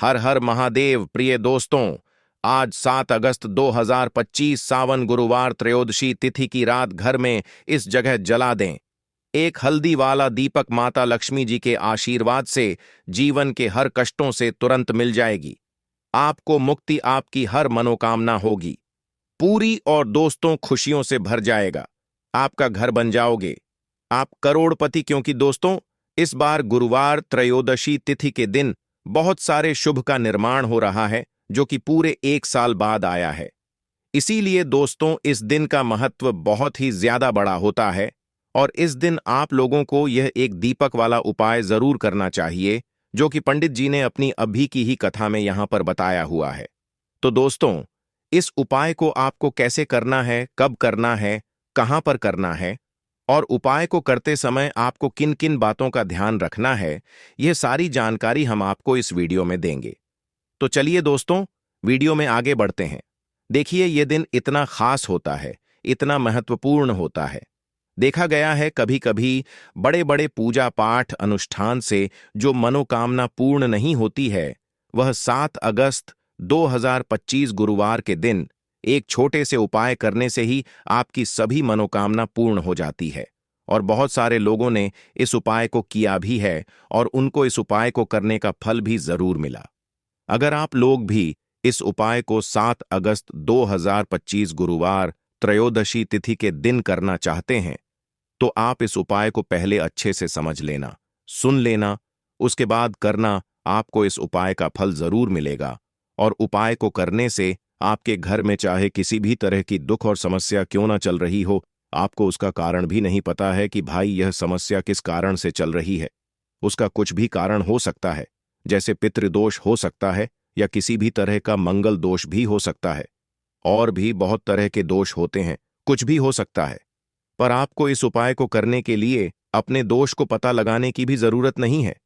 हर हर महादेव। प्रिय दोस्तों, आज 7 अगस्त 2025 सावन गुरुवार त्रयोदशी तिथि की रात घर में इस जगह जला दें एक हल्दी वाला दीपक। माता लक्ष्मी जी के आशीर्वाद से जीवन के हर कष्टों से तुरंत मिल जाएगी। आपको मुक्ति, आपकी हर मनोकामना होगी पूरी और दोस्तों खुशियों से भर जाएगा। आपका घर बन जाओगे आप करोड़पति, क्योंकि दोस्तों इस बार गुरुवार त्रयोदशी तिथि के दिन बहुत सारे शुभ का निर्माण हो रहा है, जो कि पूरे 1 साल बाद आया है। इसीलिए दोस्तों इस दिन का महत्व बहुत ही ज्यादा बड़ा होता है और इस दिन आप लोगों को यह एक दीपक वाला उपाय जरूर करना चाहिए, जो कि पंडित जी ने अपनी अभी की ही कथा में यहां पर बताया हुआ है। तो दोस्तों, इस उपाय को आपको कैसे करना है, कब करना है, कहां पर करना है और उपाय को करते समय आपको किन किन बातों का ध्यान रखना है, यह सारी जानकारी हम आपको इस वीडियो में देंगे। तो चलिए दोस्तों, वीडियो में आगे बढ़ते हैं। देखिए, यह दिन इतना खास होता है, इतना महत्वपूर्ण होता है। देखा गया है कभी कभी बड़े बड़े पूजा पाठ अनुष्ठान से जो मनोकामना पूर्ण नहीं होती है, वह 7 अगस्त 2025 गुरुवार के दिन एक छोटे से उपाय करने से ही आपकी सभी मनोकामना पूर्ण हो जाती है। और बहुत सारे लोगों ने इस उपाय को किया भी है और उनको इस उपाय को करने का फल भी जरूर मिला। अगर आप लोग भी इस उपाय को 7 अगस्त 2025 गुरुवार त्रयोदशी तिथि के दिन करना चाहते हैं, तो आप इस उपाय को पहले अच्छे से समझ लेना, सुन लेना, उसके बाद करना। आपको इस उपाय का फल जरूर मिलेगा और उपाय को करने से आपके घर में चाहे किसी भी तरह की दुख और समस्या क्यों ना चल रही हो, आपको उसका कारण भी नहीं पता है कि भाई यह समस्या किस कारण से चल रही है। उसका कुछ भी कारण हो सकता है, जैसे पितृदोष हो सकता है या किसी भी तरह का मंगल दोष भी हो सकता है, और भी बहुत तरह के दोष होते हैं, कुछ भी हो सकता है। पर आपको इस उपाय को करने के लिए अपने दोष को पता लगाने की भी जरूरत नहीं है।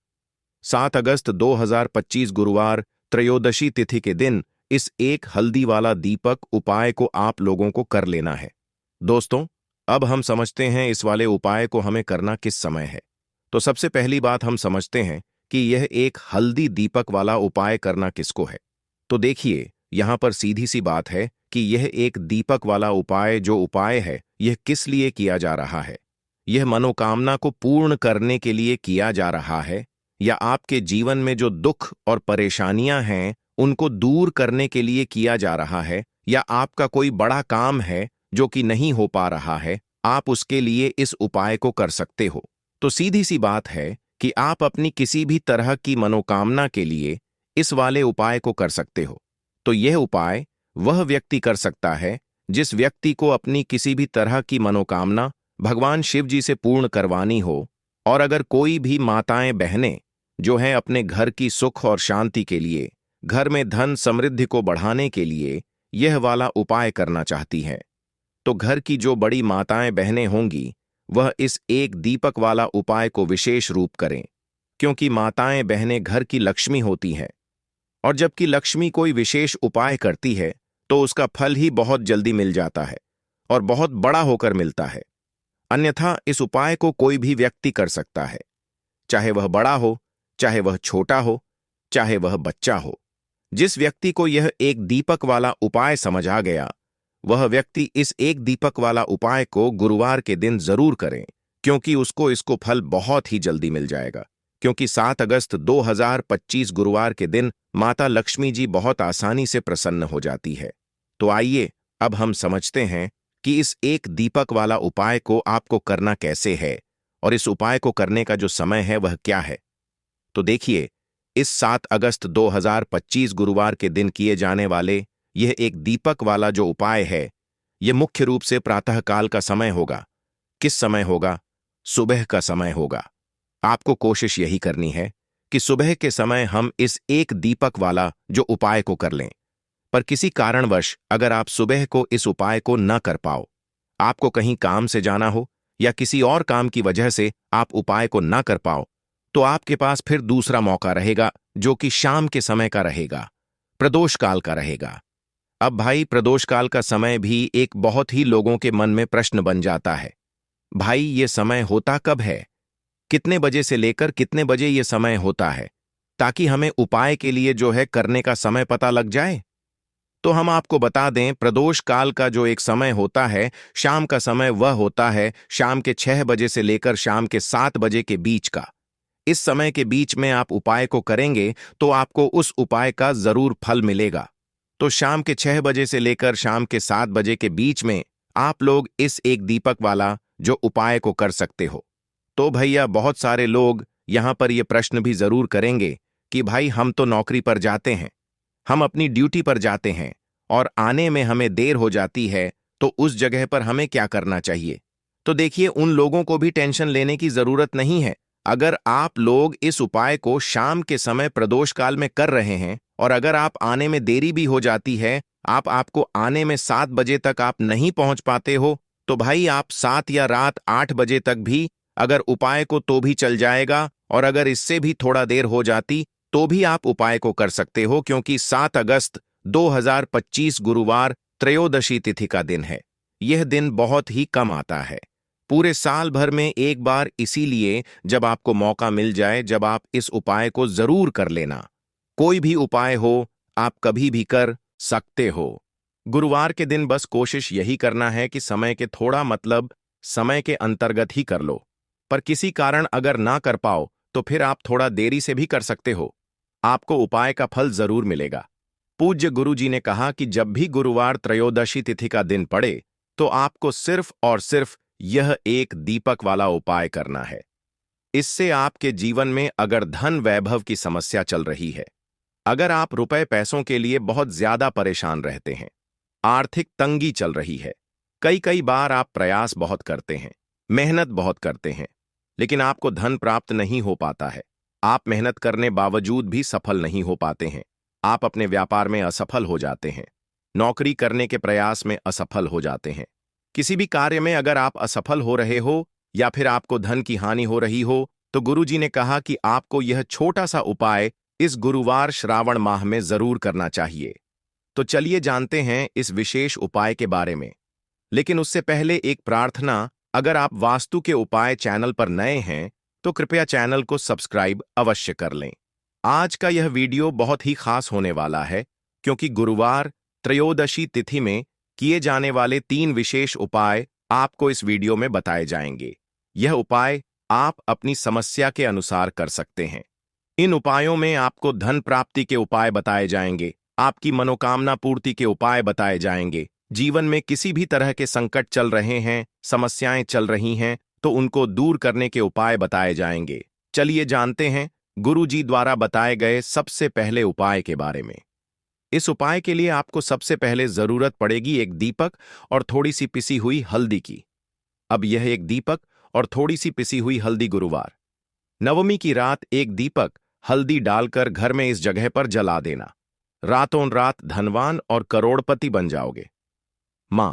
7 अगस्त 2025 गुरुवार त्रयोदशी तिथि के दिन इस एक हल्दी वाला दीपक उपाय को आप लोगों को कर लेना है। दोस्तों, अब हम समझते हैं इस वाले उपाय को हमें करना किस समय है। तो सबसे पहली बात हम समझते हैं कि यह एक हल्दी दीपक वाला उपाय करना किसको है। तो देखिए, यहां पर सीधी सी बात है कि यह एक दीपक वाला उपाय जो उपाय है, यह किस लिए किया जा रहा है। यह मनोकामना को पूर्ण करने के लिए किया जा रहा है, या आपके जीवन में जो दुख और परेशानियां हैं उनको दूर करने के लिए किया जा रहा है, या आपका कोई बड़ा काम है जो कि नहीं हो पा रहा है, आप उसके लिए इस उपाय को कर सकते हो। तो सीधी सी बात है कि आप अपनी किसी भी तरह की मनोकामना के लिए इस वाले उपाय को कर सकते हो। तो यह उपाय वह व्यक्ति कर सकता है जिस व्यक्ति को अपनी किसी भी तरह की मनोकामना भगवान शिव जी से पूर्ण करवानी हो। और अगर कोई भी माताएं बहनें जो हैं अपने घर की सुख और शांति के लिए, घर में धन समृद्धि को बढ़ाने के लिए यह वाला उपाय करना चाहती हैं, तो घर की जो बड़ी माताएं बहनें होंगी वह इस एक दीपक वाला उपाय को विशेष रूप करें, क्योंकि माताएं बहनें घर की लक्ष्मी होती हैं। और जबकि लक्ष्मी कोई विशेष उपाय करती है तो उसका फल ही बहुत जल्दी मिल जाता है और बहुत बड़ा होकर मिलता है। अन्यथा इस उपाय को कोई भी व्यक्ति कर सकता है, चाहे वह बड़ा हो, चाहे वह छोटा हो, चाहे वह बच्चा हो। जिस व्यक्ति को यह एक दीपक वाला उपाय समझ आ गया, वह व्यक्ति इस एक दीपक वाला उपाय को गुरुवार के दिन जरूर करें, क्योंकि उसको इसको फल बहुत ही जल्दी मिल जाएगा। क्योंकि 7 अगस्त 2025 गुरुवार के दिन माता लक्ष्मी जी बहुत आसानी से प्रसन्न हो जाती है। तो आइए अब हम समझते हैं कि इस एक दीपक वाला उपाय को आपको करना कैसे है और इस उपाय को करने का जो समय है वह क्या है। तो देखिए, इस 7 अगस्त 2025 गुरुवार के दिन किए जाने वाले यह एक दीपक वाला जो उपाय है, यह मुख्य रूप से प्रातःकाल का समय होगा। किस समय होगा? सुबह का समय होगा। आपको कोशिश यही करनी है कि सुबह के समय हम इस एक दीपक वाला जो उपाय को कर लें। पर किसी कारणवश अगर आप सुबह को इस उपाय को न कर पाओ, आपको कहीं काम से जाना हो या किसी और काम की वजह से आप उपाय को न कर पाओ, तो आपके पास फिर दूसरा मौका रहेगा, जो कि शाम के समय का रहेगा, प्रदोष काल का रहेगा। अब भाई, प्रदोष काल का समय भी एक बहुत ही लोगों के मन में प्रश्न बन जाता है। भाई, ये समय होता कब है? कितने बजे से लेकर कितने बजे ये समय होता है? ताकि हमें उपाय के लिए जो है करने का समय पता लग जाए। तो हम आपको बता दें, प्रदोष काल का जो एक समय होता है, शाम का समय, वह होता है शाम के 6 बजे से लेकर शाम के 7 बजे के बीच का। इस समय के बीच में आप उपाय को करेंगे तो आपको उस उपाय का जरूर फल मिलेगा। तो शाम के 6 बजे से लेकर शाम के 7 बजे के बीच में आप लोग इस एक दीपक वाला जो उपाय को कर सकते हो। तो भैया, बहुत सारे लोग यहां पर ये प्रश्न भी जरूर करेंगे कि भाई, हम तो नौकरी पर जाते हैं, हम अपनी ड्यूटी पर जाते हैं और आने में हमें देर हो जाती है, तो उस जगह पर हमें क्या करना चाहिए? तो देखिए, उन लोगों को भी टेंशन लेने की जरूरत नहीं है। अगर आप लोग इस उपाय को शाम के समय प्रदोष काल में कर रहे हैं और अगर आप आने में देरी भी हो जाती है, आपको आने में 7 बजे तक आप नहीं पहुंच पाते हो, तो भाई आप 7 या रात 8 बजे तक भी अगर उपाय को तो भी चल जाएगा, और अगर इससे भी थोड़ा देर हो जाती तो भी आप उपाय को कर सकते हो, क्योंकि 7 अगस्त 2025 गुरुवार त्रयोदशी तिथि का दिन है। यह दिन बहुत ही कम आता है, पूरे साल भर में एक बार, इसीलिए जब आपको मौका मिल जाए, जब आप इस उपाय को जरूर कर लेना। कोई भी उपाय हो, आप कभी भी कर सकते हो। गुरुवार के दिन बस कोशिश यही करना है कि समय के थोड़ा, मतलब समय के अंतर्गत ही कर लो। पर किसी कारण अगर ना कर पाओ तो फिर आप थोड़ा देरी से भी कर सकते हो, आपको उपाय का फल जरूर मिलेगा। पूज्य गुरु जी ने कहा कि जब भी गुरुवार त्रयोदशी तिथि का दिन पड़े तो आपको सिर्फ और सिर्फ यह एक दीपक वाला उपाय करना है। इससे आपके जीवन में अगर धन वैभव की समस्या चल रही है, अगर आप रुपए पैसों के लिए बहुत ज्यादा परेशान रहते हैं, आर्थिक तंगी चल रही है, कई कई बार आप प्रयास बहुत करते हैं, मेहनत बहुत करते हैं, लेकिन आपको धन प्राप्त नहीं हो पाता है, आप मेहनत करने बावजूद भी सफल नहीं हो पाते हैं, आप अपने व्यापार में असफल हो जाते हैं, नौकरी करने के प्रयास में असफल हो जाते हैं, किसी भी कार्य में अगर आप असफल हो रहे हो या फिर आपको धन की हानि हो रही हो, तो गुरु जी ने कहा कि आपको यह छोटा सा उपाय इस गुरुवार श्रावण माह में जरूर करना चाहिए। तो चलिए जानते हैं इस विशेष उपाय के बारे में। लेकिन उससे पहले एक प्रार्थना, अगर आप वास्तु के उपाय चैनल पर नए हैं तो कृपया चैनल को सब्सक्राइब अवश्य कर लें। आज का यह वीडियो बहुत ही खास होने वाला है, क्योंकि गुरुवार त्रयोदशी तिथि में किए जाने वाले 3 विशेष उपाय आपको इस वीडियो में बताए जाएंगे। यह उपाय आप अपनी समस्या के अनुसार कर सकते हैं। इन उपायों में आपको धन प्राप्ति के उपाय बताए जाएंगे, आपकी मनोकामना पूर्ति के उपाय बताए जाएंगे, जीवन में किसी भी तरह के संकट चल रहे हैं, समस्याएं चल रही हैं, तो उनको दूर करने के उपाय बताए जाएंगे। चलिए जानते हैं गुरु जी द्वारा बताए गए सबसे पहले उपाय के बारे में। इस उपाय के लिए आपको सबसे पहले जरूरत पड़ेगी एक दीपक और थोड़ी सी पिसी हुई हल्दी की। अब यह एक दीपक और थोड़ी सी पिसी हुई हल्दी गुरुवार नवमी की रात एक दीपक हल्दी डालकर घर में इस जगह पर जला देना। रातों रात धनवान और करोड़पति बन जाओगे। मां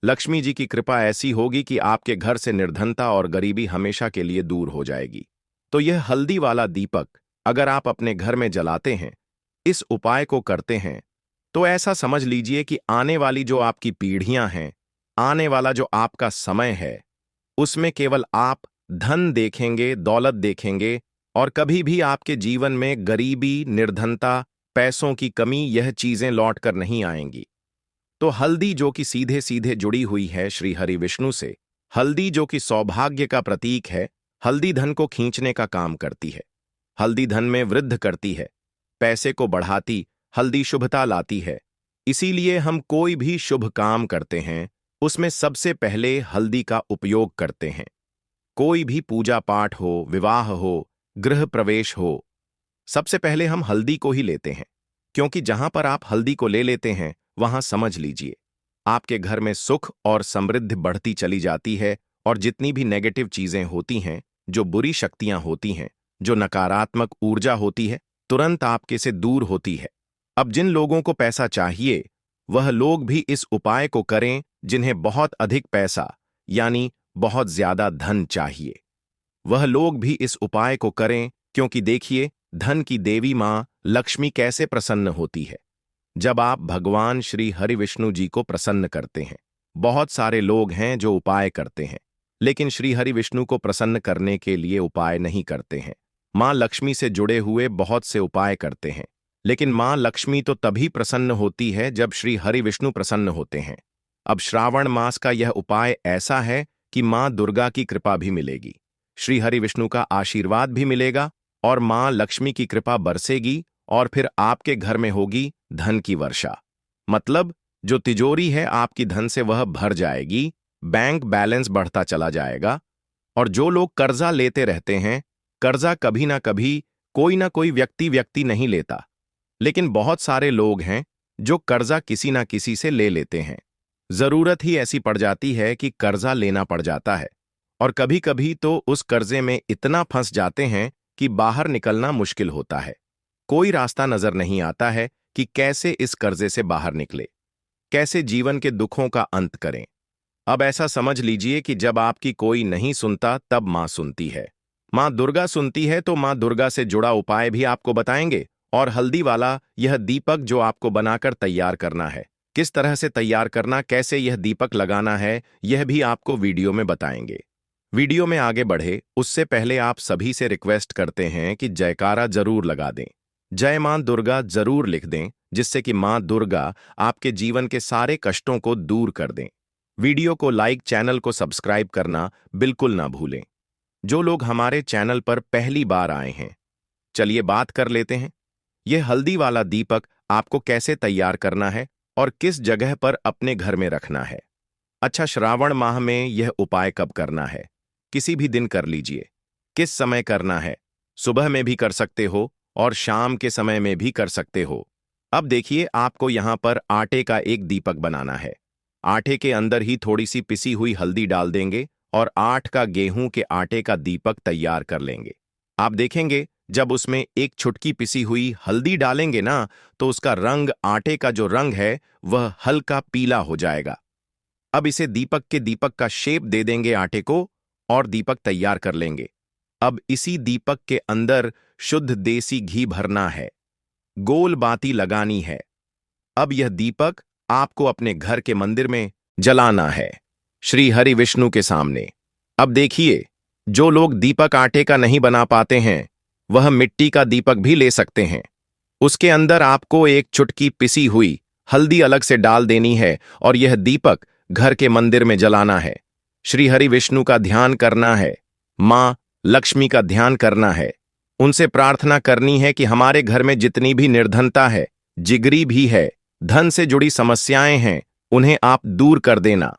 लक्ष्मी जी की कृपा ऐसी होगी कि आपके घर से निर्धनता और गरीबी हमेशा के लिए दूर हो जाएगी। तो यह हल्दी वाला दीपक अगर आप अपने घर में जलाते हैं, इस उपाय को करते हैं, तो ऐसा समझ लीजिए कि आने वाली जो आपकी पीढ़ियां हैं, आने वाला जो आपका समय है, उसमें केवल आप धन देखेंगे, दौलत देखेंगे, और कभी भी आपके जीवन में गरीबी, निर्धनता, पैसों की कमी, यह चीजें लौट कर नहीं आएंगी। तो हल्दी जो कि सीधे सीधे जुड़ी हुई है श्री हरि विष्णु से, हल्दी जो कि सौभाग्य का प्रतीक है, हल्दी धन को खींचने का काम करती है, हल्दी धन में वृद्धि करती है, पैसे को बढ़ाती, हल्दी शुभता लाती है। इसीलिए हम कोई भी शुभ काम करते हैं उसमें सबसे पहले हल्दी का उपयोग करते हैं। कोई भी पूजा पाठ हो, विवाह हो, गृह प्रवेश हो, सबसे पहले हम हल्दी को ही लेते हैं, क्योंकि जहां पर आप हल्दी को ले लेते हैं वहां समझ लीजिए आपके घर में सुख और समृद्धि बढ़ती चली जाती है, और जितनी भी नेगेटिव चीजें होती हैं, जो बुरी शक्तियां होती हैं, जो नकारात्मक ऊर्जा होती है, तुरंत आपके से दूर होती है। अब जिन लोगों को पैसा चाहिए वह लोग भी इस उपाय को करें, जिन्हें बहुत अधिक पैसा यानी बहुत ज्यादा धन चाहिए, वह लोग भी इस उपाय को करें, क्योंकि देखिए धन की देवी मां लक्ष्मी कैसे प्रसन्न होती है जब आप भगवान श्री हरि विष्णु जी को प्रसन्न करते हैं। बहुत सारे लोग हैं जो उपाय करते हैं, लेकिन श्री हरि विष्णु को प्रसन्न करने के लिए उपाय नहीं करते हैं। माँ लक्ष्मी से जुड़े हुए बहुत से उपाय करते हैं, लेकिन माँ लक्ष्मी तो तभी प्रसन्न होती है जब श्री हरि विष्णु प्रसन्न होते हैं। अब श्रावण मास का यह उपाय ऐसा है कि माँ दुर्गा की कृपा भी मिलेगी, श्री हरि विष्णु का आशीर्वाद भी मिलेगा और माँ लक्ष्मी की कृपा बरसेगी और फिर आपके घर में होगी धन की वर्षा। मतलब जो तिजोरी है आपकी धन से वह भर जाएगी, बैंक बैलेंस बढ़ता चला जाएगा। और जो लोग कर्जा लेते रहते हैं, कर्जा कभी ना कोई व्यक्ति नहीं लेता, लेकिन बहुत सारे लोग हैं जो कर्जा किसी ना किसी से ले लेते हैं। जरूरत ही ऐसी पड़ जाती है कि कर्जा लेना पड़ जाता है, और कभी कभी तो उस कर्जे में इतना फंस जाते हैं कि बाहर निकलना मुश्किल होता है। कोई रास्ता नजर नहीं आता है कि कैसे इस कर्जे से बाहर निकले, कैसे जीवन के दुखों का अंत करें। अब ऐसा समझ लीजिए कि जब आपकी कोई नहीं सुनता तब मां सुनती है। मां दुर्गा सुनती है तो मां दुर्गा से जुड़ा उपाय भी आपको बताएंगे, और हल्दी वाला यह दीपक जो आपको बनाकर तैयार करना है, किस तरह से तैयार करना, कैसे यह दीपक लगाना है, यह भी आपको वीडियो में बताएंगे। वीडियो में आगे बढ़े उससे पहले आप सभी से रिक्वेस्ट करते हैं कि जयकारा जरूर लगा दें, जय मां दुर्गा जरूर लिख दें, जिससे कि मां दुर्गा आपके जीवन के सारे कष्टों को दूर कर दें। वीडियो को लाइक, चैनल को सब्सक्राइब करना बिल्कुल ना भूलें। जो लोग हमारे चैनल पर पहली बार आए हैं, चलिए बात कर लेते हैं। यह हल्दी वाला दीपक आपको कैसे तैयार करना है और किस जगह पर अपने घर में रखना है। अच्छा, श्रावण माह में यह उपाय कब करना है? किसी भी दिन कर लीजिए। किस समय करना है? सुबह में भी कर सकते हो और शाम के समय में भी कर सकते हो। अब देखिए, आपको यहां पर आटे का एक दीपक बनाना है। आटे के अंदर ही थोड़ी सी पिसी हुई हल्दी डाल देंगे और 8 का गेहूं के आटे का दीपक तैयार कर लेंगे। आप देखेंगे जब उसमें एक चुटकी पिसी हुई हल्दी डालेंगे ना, तो उसका रंग, आटे का जो रंग है वह हल्का पीला हो जाएगा। अब इसे दीपक का शेप दे देंगे आटे को और दीपक तैयार कर लेंगे। अब इसी दीपक के अंदर शुद्ध देसी घी भरना है, गोल बाती लगानी है। अब यह दीपक आपको अपने घर के मंदिर में जलाना है, श्री हरि विष्णु के सामने। अब देखिए, जो लोग दीपक आटे का नहीं बना पाते हैं वह मिट्टी का दीपक भी ले सकते हैं। उसके अंदर आपको एक चुटकी पिसी हुई हल्दी अलग से डाल देनी है और यह दीपक घर के मंदिर में जलाना है। श्री हरि विष्णु का ध्यान करना है, मां लक्ष्मी का ध्यान करना है। उनसे प्रार्थना करनी है कि हमारे घर में जितनी भी निर्धनता है, जिगरी भी है, धन से जुड़ी समस्याएं हैं, उन्हें आप दूर कर देना।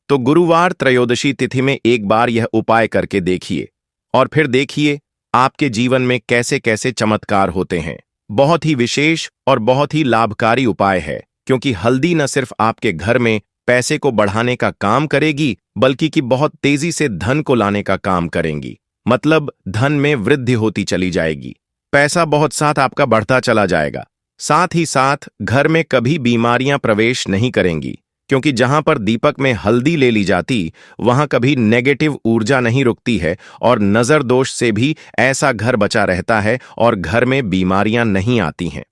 तो गुरुवार त्रयोदशी तिथि में एक बार यह उपाय करके देखिए और फिर देखिए आपके जीवन में कैसे कैसे चमत्कार होते हैं। बहुत ही विशेष और बहुत ही लाभकारी उपाय है, क्योंकि हल्दी न सिर्फ आपके घर में पैसे को बढ़ाने का काम करेगी, बल्कि कि बहुत तेजी से धन को लाने का काम करेंगी। मतलब धन में वृद्धि होती चली जाएगी, पैसा बहुत साथ आपका बढ़ता चला जाएगा। साथ ही साथ घर में कभी बीमारियां प्रवेश नहीं करेंगी, क्योंकि जहां पर दीपक में हल्दी ले ली जाती वहां कभी नेगेटिव ऊर्जा नहीं रुकती है और नजर दोष से भी ऐसा घर बचा रहता है और घर में बीमारियां नहीं आती हैं।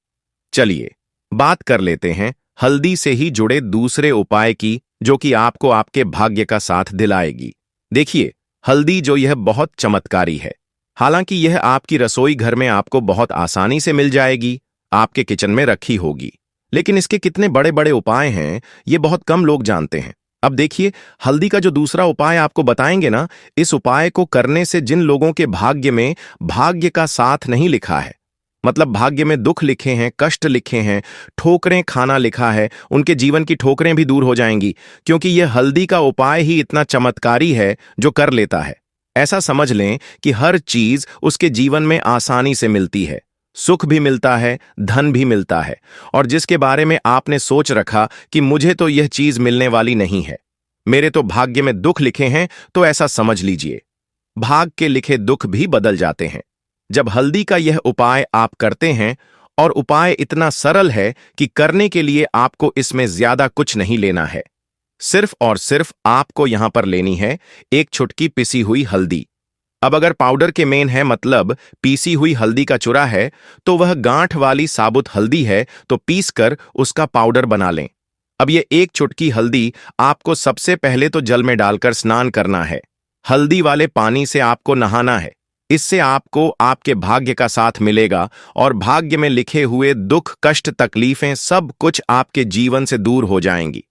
चलिए बात कर लेते हैं हल्दी से ही जुड़े दूसरे उपाय की, जो कि आपको आपके भाग्य का साथ दिलाएगी। देखिए, हल्दी जो यह बहुत चमत्कारी है। हालांकि यह आपकी रसोई घर में आपको बहुत आसानी से मिल जाएगी, आपके किचन में रखी होगी, लेकिन इसके कितने बड़े बड़े उपाय हैं ये बहुत कम लोग जानते हैं। अब देखिए, हल्दी का जो दूसरा उपाय आपको बताएंगे ना, इस उपाय को करने से जिन लोगों के भाग्य में भाग्य का साथ नहीं लिखा है, मतलब भाग्य में दुख लिखे हैं, कष्ट लिखे हैं, ठोकरें खाना लिखा है, उनके जीवन की ठोकरें भी दूर हो जाएंगी, क्योंकि यह हल्दी का उपाय ही इतना चमत्कारी है जो कर लेता है। ऐसा समझ लें कि हर चीज उसके जीवन में आसानी से मिलती है, सुख भी मिलता है, धन भी मिलता है। और जिसके बारे में आपने सोच रखा कि मुझे तो यह चीज मिलने वाली नहीं है, मेरे तो भाग्य में दुख लिखे हैं, तो ऐसा समझ लीजिए भाग के लिखे दुख भी बदल जाते हैं जब हल्दी का यह उपाय आप करते हैं। और उपाय इतना सरल है कि करने के लिए आपको इसमें ज्यादा कुछ नहीं लेना है। सिर्फ और सिर्फ आपको यहां पर लेनी है एक चुटकी पिसी हुई हल्दी। अब अगर पाउडर के मेन है, मतलब पीसी हुई हल्दी का चूरा है, तो वह गांठ वाली साबुत हल्दी है, तो पीस कर उसका पाउडर बना लें। अब ये एक चुटकी हल्दी आपको सबसे पहले तो जल में डालकर स्नान करना है। हल्दी वाले पानी से आपको नहाना है। इससे आपको आपके भाग्य का साथ मिलेगा और भाग्य में लिखे हुए दुख, कष्ट, तकलीफें सब कुछ आपके जीवन से दूर हो जाएंगी।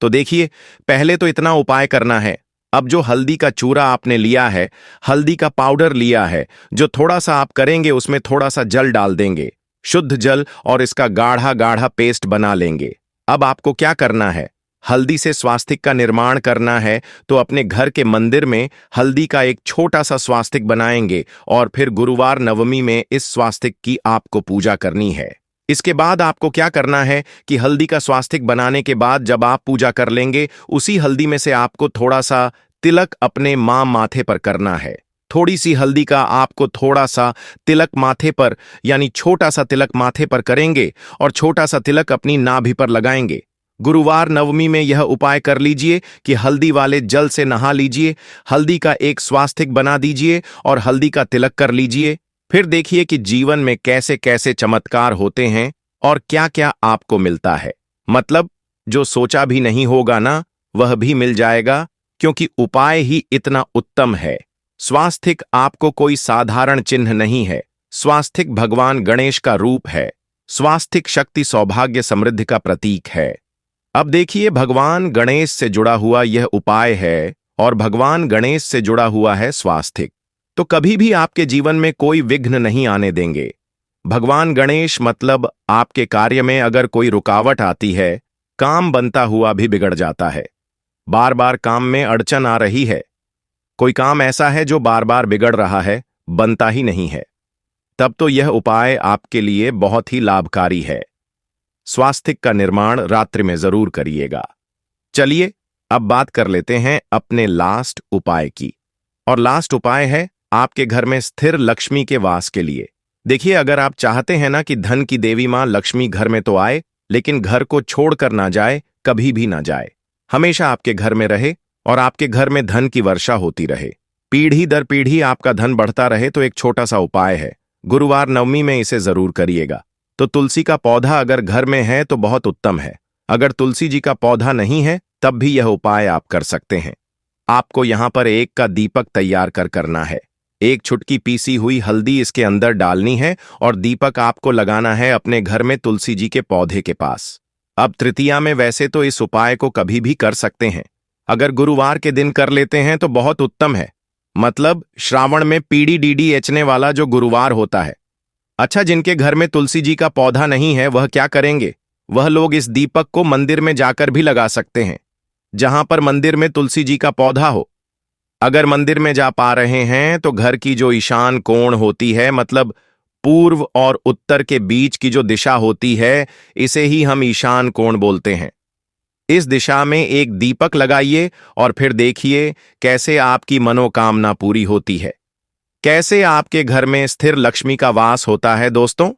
तो देखिए, पहले तो इतना उपाय करना है। अब जो हल्दी का चूरा आपने लिया है, हल्दी का पाउडर लिया है, जो थोड़ा सा आप करेंगे उसमें थोड़ा सा जल डाल देंगे, शुद्ध जल, और इसका गाढ़ा गाढ़ा पेस्ट बना लेंगे। अब आपको क्या करना है, हल्दी से स्वास्तिक का निर्माण करना है, तो अपने घर के मंदिर में हल्दी का एक छोटा सा स्वास्तिक बनाएंगे और फिर गुरुवार नवमी में इस स्वास्तिक की आपको पूजा करनी है। इसके बाद आपको क्या करना है कि हल्दी का स्वास्तिक बनाने के बाद जब आप पूजा कर लेंगे, उसी हल्दी में से आपको थोड़ा सा तिलक अपने माथे पर करना है। थोड़ी सी हल्दी का आपको थोड़ा सा तिलक माथे पर, यानी छोटा सा तिलक माथे पर करेंगे और छोटा सा तिलक अपनी नाभि पर लगाएंगे। गुरुवार नवमी में यह उपाय कर लीजिए कि हल्दी वाले जल से नहा लीजिए, हल्दी का एक स्वास्तिक बना दीजिए और हल्दी का तिलक कर लीजिए। फिर देखिए कि जीवन में कैसे कैसे चमत्कार होते हैं और क्या क्या आपको मिलता है। मतलब जो सोचा भी नहीं होगा ना, वह भी मिल जाएगा, क्योंकि उपाय ही इतना उत्तम है। स्वास्तिक आपको कोई साधारण चिन्ह नहीं है। स्वास्तिक भगवान गणेश का रूप है। स्वास्तिक शक्ति, सौभाग्य, समृद्धि का प्रतीक है। अब देखिए, भगवान गणेश से जुड़ा हुआ यह उपाय है और भगवान गणेश से जुड़ा हुआ है स्वास्तिक, तो कभी भी आपके जीवन में कोई विघ्न नहीं आने देंगे। भगवान गणेश मतलब आपके कार्य में अगर कोई रुकावट आती है, काम बनता हुआ भी बिगड़ जाता है। बार बार काम में अड़चन आ रही है, कोई काम ऐसा है जो बार बार बिगड़ रहा है, बनता ही नहीं है, तब तो यह उपाय आपके लिए बहुत ही लाभकारी है। स्वास्तिक का निर्माण रात्रि में जरूर करिएगा। चलिए अब बात कर लेते हैं अपने लास्ट उपाय की, और लास्ट उपाय है आपके घर में स्थिर लक्ष्मी के वास के लिए। देखिए, अगर आप चाहते हैं ना कि धन की देवी मां लक्ष्मी घर में तो आए, लेकिन घर को छोड़कर ना जाए, कभी भी ना जाए, हमेशा आपके घर में रहे और आपके घर में धन की वर्षा होती रहे, पीढ़ी दर पीढ़ी आपका धन बढ़ता रहे, तो एक छोटा सा उपाय है। गुरुवार नवमी में इसे जरूर करिएगा। तो तुलसी का पौधा अगर घर में है तो बहुत उत्तम है। अगर तुलसी जी का पौधा नहीं है तब भी यह उपाय आप कर सकते हैं। आपको यहां पर एक का दीपक तैयार करना है। एक चुटकी पीसी हुई हल्दी इसके अंदर डालनी है और दीपक आपको लगाना है अपने घर में तुलसी जी के पौधे के पास। अब तृतीया में वैसे तो इस उपाय को कभी भी कर सकते हैं, अगर गुरुवार के दिन कर लेते हैं तो बहुत उत्तम है। मतलब श्रावण में पीड़ी डीडी एचने वाला जो गुरुवार होता है। अच्छा, जिनके घर में तुलसी जी का पौधा नहीं है वह क्या करेंगे, वह लोग इस दीपक को मंदिर में जाकर भी लगा सकते हैं, जहां पर मंदिर में तुलसी जी का पौधा हो। अगर मंदिर में जा पा रहे हैं तो घर की जो ईशान कोण होती है, मतलब पूर्व और उत्तर के बीच की जो दिशा होती है, इसे ही हम ईशान कोण बोलते हैं। इस दिशा में एक दीपक लगाइए और फिर देखिए कैसे आपकी मनोकामना पूरी होती है, कैसे आपके घर में स्थिर लक्ष्मी का वास होता है। दोस्तों,